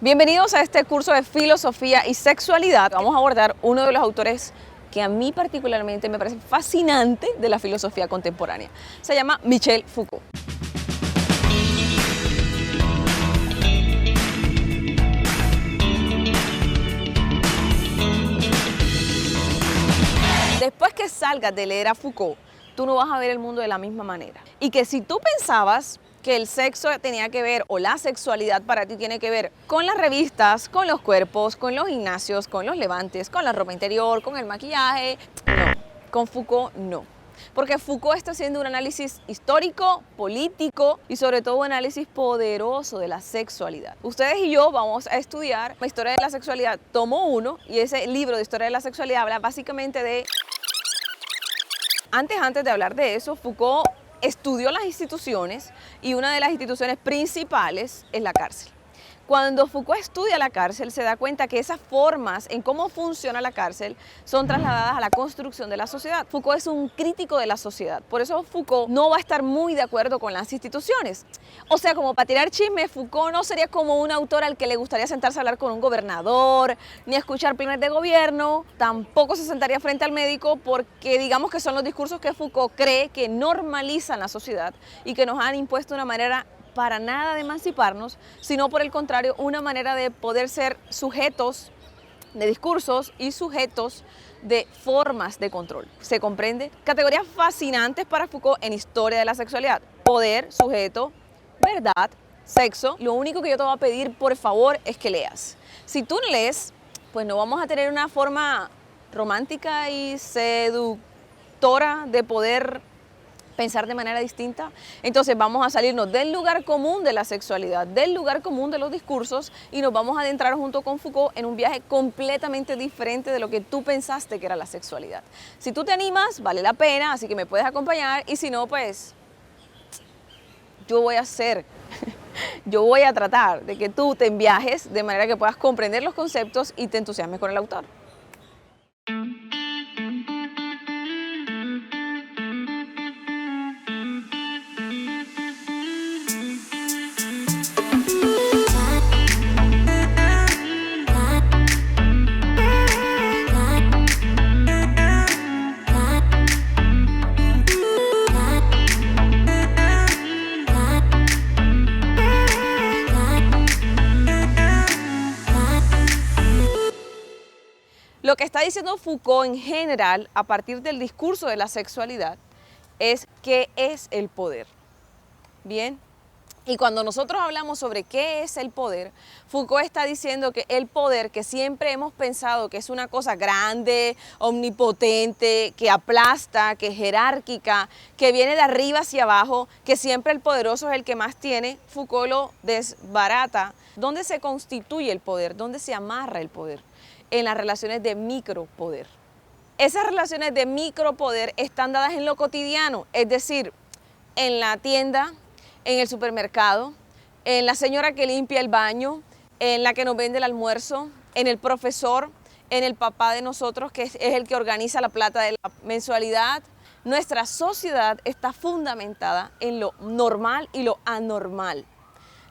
Bienvenidos a este curso de filosofía y sexualidad. Vamos a abordar uno de los autores que a mí particularmente me parece fascinante de la filosofía contemporánea. Se llama Michel Foucault. Después que salgas de leer a Foucault, tú no vas a ver el mundo de la misma manera. Y que si tú pensabas que el sexo tenía que ver, o la sexualidad para ti tiene que ver con las revistas, con los cuerpos, con los gimnasios, con los levantes, con la ropa interior, con el maquillaje, no, con Foucault no. Porque Foucault está haciendo un análisis histórico, político y sobre todo un análisis poderoso de la sexualidad. Ustedes y yo vamos a estudiar la historia de la sexualidad, tomo 1, y ese libro de historia de la sexualidad habla básicamente de... Antes de hablar de eso, Foucault estudió las instituciones y una de las instituciones principales es la cárcel. Cuando Foucault estudia la cárcel, se da cuenta que esas formas en cómo funciona la cárcel son trasladadas a la construcción de la sociedad. Foucault es un crítico de la sociedad, por eso Foucault no va a estar muy de acuerdo con las instituciones. O sea, como para tirar chisme, Foucault no sería como un autor al que le gustaría sentarse a hablar con un gobernador, ni a escuchar planes de gobierno, tampoco se sentaría frente al médico porque digamos que son los discursos que Foucault cree que normalizan la sociedad y que nos han impuesto una manera para nada de emanciparnos, sino por el contrario, una manera de poder ser sujetos de discursos y sujetos de formas de control. ¿Se comprende? Categorías fascinantes para Foucault en historia de la sexualidad. Poder, sujeto, verdad, sexo. Lo único que yo te voy a pedir, por favor, es que leas. Si tú no lees, pues no vamos a tener una forma romántica y seductora de poder pensar de manera distinta. Entonces vamos a salirnos del lugar común de la sexualidad, del lugar común de los discursos y nos vamos a adentrar junto con Foucault en un viaje completamente diferente de lo que tú pensaste que era la sexualidad. Si tú te animas, vale la pena, así que me puedes acompañar, y si no, pues yo voy a tratar de que tú te viajes de manera que puedas comprender los conceptos y te entusiasmes con el autor. Lo que está diciendo Foucault en general, a partir del discurso de la sexualidad, es qué es el poder. Bien, y cuando nosotros hablamos sobre qué es el poder, Foucault está diciendo que el poder, que siempre hemos pensado que es una cosa grande, omnipotente, que aplasta, que es jerárquica, que viene de arriba hacia abajo, que siempre el poderoso es el que más tiene, Foucault lo desbarata. ¿Dónde se constituye el poder? ¿Dónde se amarra el poder? En las relaciones de micropoder. Esas relaciones de micropoder están dadas en lo cotidiano, es decir, en la tienda, en el supermercado, en la señora que limpia el baño, en la que nos vende el almuerzo, en el profesor, en el papá de nosotros, que es el que organiza la plata de la mensualidad. Nuestra sociedad está fundamentada en lo normal y lo anormal.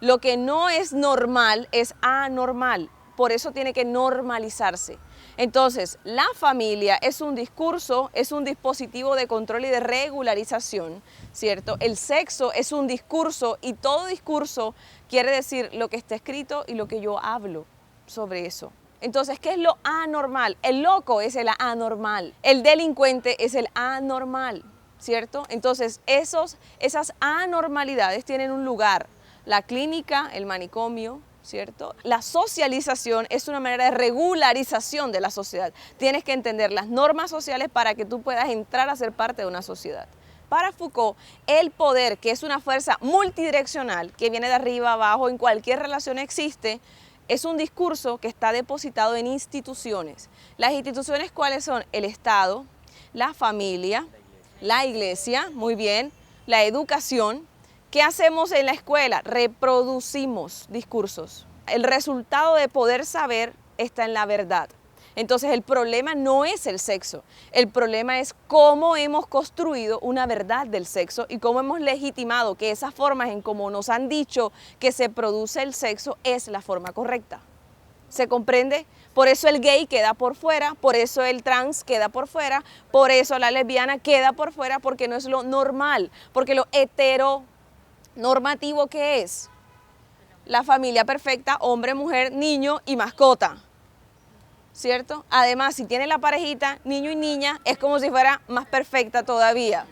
Lo que no es normal es anormal. Por eso tiene que normalizarse. Entonces, la familia es un discurso, es un dispositivo de control y de regularización, ¿cierto? El sexo es un discurso y todo discurso quiere decir lo que está escrito y lo que yo hablo sobre eso. Entonces, ¿qué es lo anormal? El loco es el anormal, el delincuente es el anormal, ¿cierto? Entonces, esas anormalidades tienen un lugar. La clínica, el manicomio, ¿cierto? La socialización es una manera de regularización de la sociedad. Tienes que entender las normas sociales para que tú puedas entrar a ser parte de una sociedad. Para Foucault, el poder, que es una fuerza multidireccional, que viene de arriba a abajo, en cualquier relación existe, es un discurso que está depositado en instituciones. Las instituciones, ¿cuáles son? El Estado, la familia, la iglesia, muy bien, la educación. ¿Qué hacemos en la escuela? Reproducimos discursos. El resultado de poder saber está en la verdad. Entonces el problema no es el sexo, el problema es cómo hemos construido una verdad del sexo y cómo hemos legitimado que esas formas en cómo nos han dicho que se produce el sexo es la forma correcta. ¿Se comprende? Por eso el gay queda por fuera, por eso el trans queda por fuera, por eso la lesbiana queda por fuera, porque no es lo normal, porque lo heteronormativo que es la familia perfecta, hombre, mujer, niño y mascota. ¿Cierto? Además, si tiene la parejita, niño y niña, es como si fuera más perfecta todavía.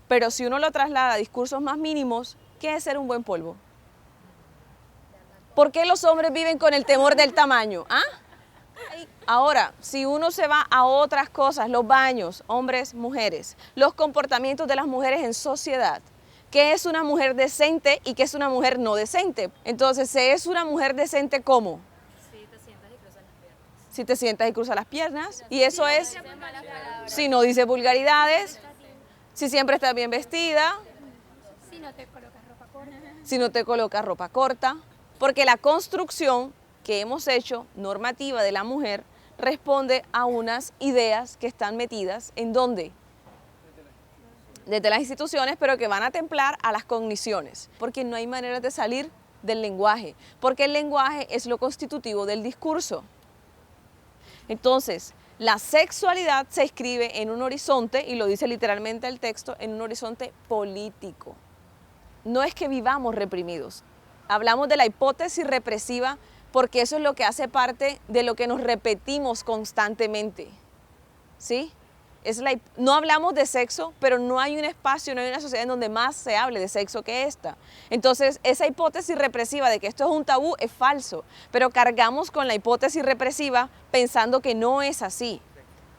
Pero si uno lo traslada a discursos más mínimos, ¿qué es ser un buen polvo? ¿Por qué los hombres viven con el temor del tamaño? ¿Ah? Ahora, si uno se va a otras cosas, los baños, hombres, mujeres, los comportamientos de las mujeres en sociedad, ¿qué es una mujer decente y qué es una mujer no decente? Entonces, ¿se es una mujer decente cómo? Si te sientas y cruzas las piernas, y eso es si no dice vulgaridades, si siempre estás bien vestida, si no te colocas ropa corta, porque la construcción que hemos hecho normativa de la mujer responde a unas ideas que están metidas en ¿dónde? Desde las instituciones, pero que van a templar a las cogniciones, porque no hay manera de salir del lenguaje, porque el lenguaje es lo constitutivo del discurso. Entonces, la sexualidad se escribe en un horizonte, y lo dice literalmente el texto, en un horizonte político. No es que vivamos reprimidos. Hablamos de la hipótesis represiva porque eso es lo que hace parte de lo que nos repetimos constantemente. ¿Sí? No hablamos de sexo, pero no hay un espacio, no hay una sociedad en donde más se hable de sexo que esta. Entonces, esa hipótesis represiva de que esto es un tabú es falso, pero cargamos con la hipótesis represiva pensando que no es así.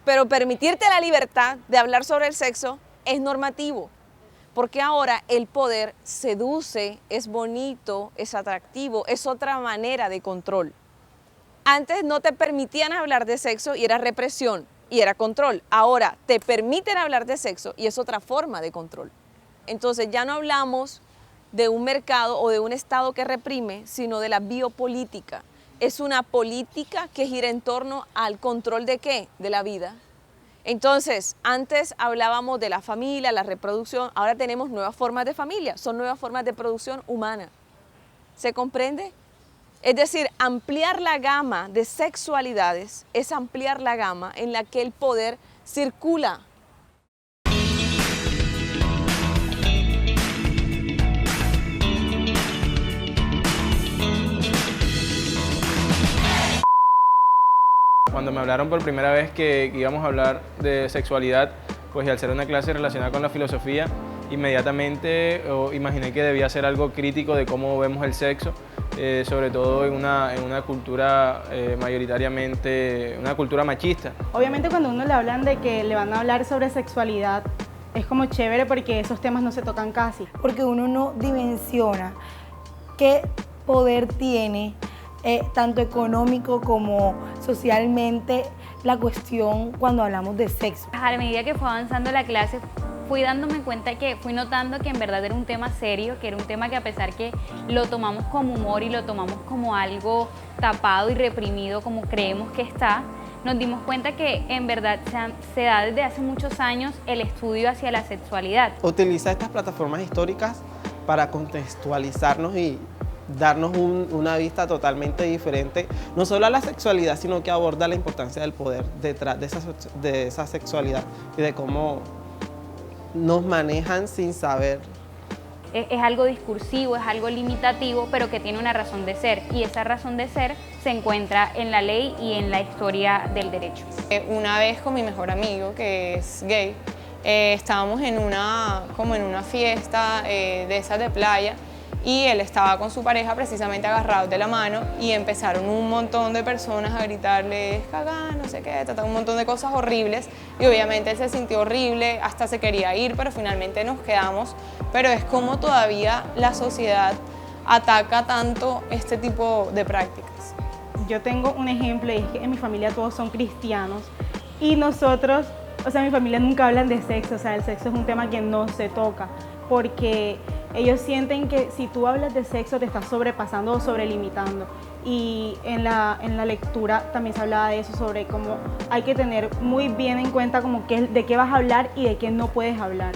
Pero permitirte la libertad de hablar sobre el sexo es normativo, porque ahora el poder seduce, es bonito, es atractivo, es otra manera de control. Antes no te permitían hablar de sexo y era represión. Y era control. Ahora te permiten hablar de sexo y es otra forma de control. Entonces ya no hablamos de un mercado o de un Estado que reprime, sino de la biopolítica. Es una política que gira en torno al control ¿de qué? De la vida. Entonces, antes hablábamos de la familia, la reproducción, ahora tenemos nuevas formas de familia, son nuevas formas de producción humana. ¿Se comprende? Es decir, ampliar la gama de sexualidades es ampliar la gama en la que el poder circula. Cuando me hablaron por primera vez que íbamos a hablar de sexualidad, pues y al ser una clase relacionada con la filosofía, inmediatamente imaginé que debía ser algo crítico de cómo vemos el sexo, sobre todo en una cultura mayoritariamente, una cultura machista. Obviamente cuando uno le hablan de que le van a hablar sobre sexualidad, es como chévere porque esos temas no se tocan casi. Porque uno no dimensiona qué poder tiene, tanto económico como socialmente, la cuestión cuando hablamos de sexo. A la medida que fue avanzando la clase, fui notando que en verdad era un tema serio, que era un tema que a pesar que lo tomamos como humor y lo tomamos como algo tapado y reprimido como creemos que está, nos dimos cuenta que en verdad se da desde hace muchos años el estudio hacia la sexualidad. Utiliza estas plataformas históricas para contextualizarnos y darnos una vista totalmente diferente, no solo a la sexualidad, sino que aborda la importancia del poder detrás de esa sexualidad y de cómo nos manejan sin saber. Es algo discursivo, es algo limitativo, pero que tiene una razón de ser, y esa razón de ser se encuentra en la ley y en la historia del derecho. Una vez con mi mejor amigo, que es gay, estábamos en una fiesta de esas de playa, y él estaba con su pareja precisamente agarrados de la mano y empezaron un montón de personas a gritarle "es cagá", no sé qué, un montón de cosas horribles, y obviamente él se sintió horrible, hasta se quería ir, pero finalmente nos quedamos. Pero es como todavía la sociedad ataca tanto este tipo de prácticas. Yo tengo un ejemplo y es que en mi familia todos son cristianos y nosotros, o sea, en mi familia nunca hablan de sexo, o sea, el sexo es un tema que no se toca porque Ellos sienten que si tú hablas de sexo te estás sobrepasando o sobrelimitando. Y en la lectura también se hablaba de eso, sobre cómo hay que tener muy bien en cuenta como de qué vas a hablar y de qué no puedes hablar.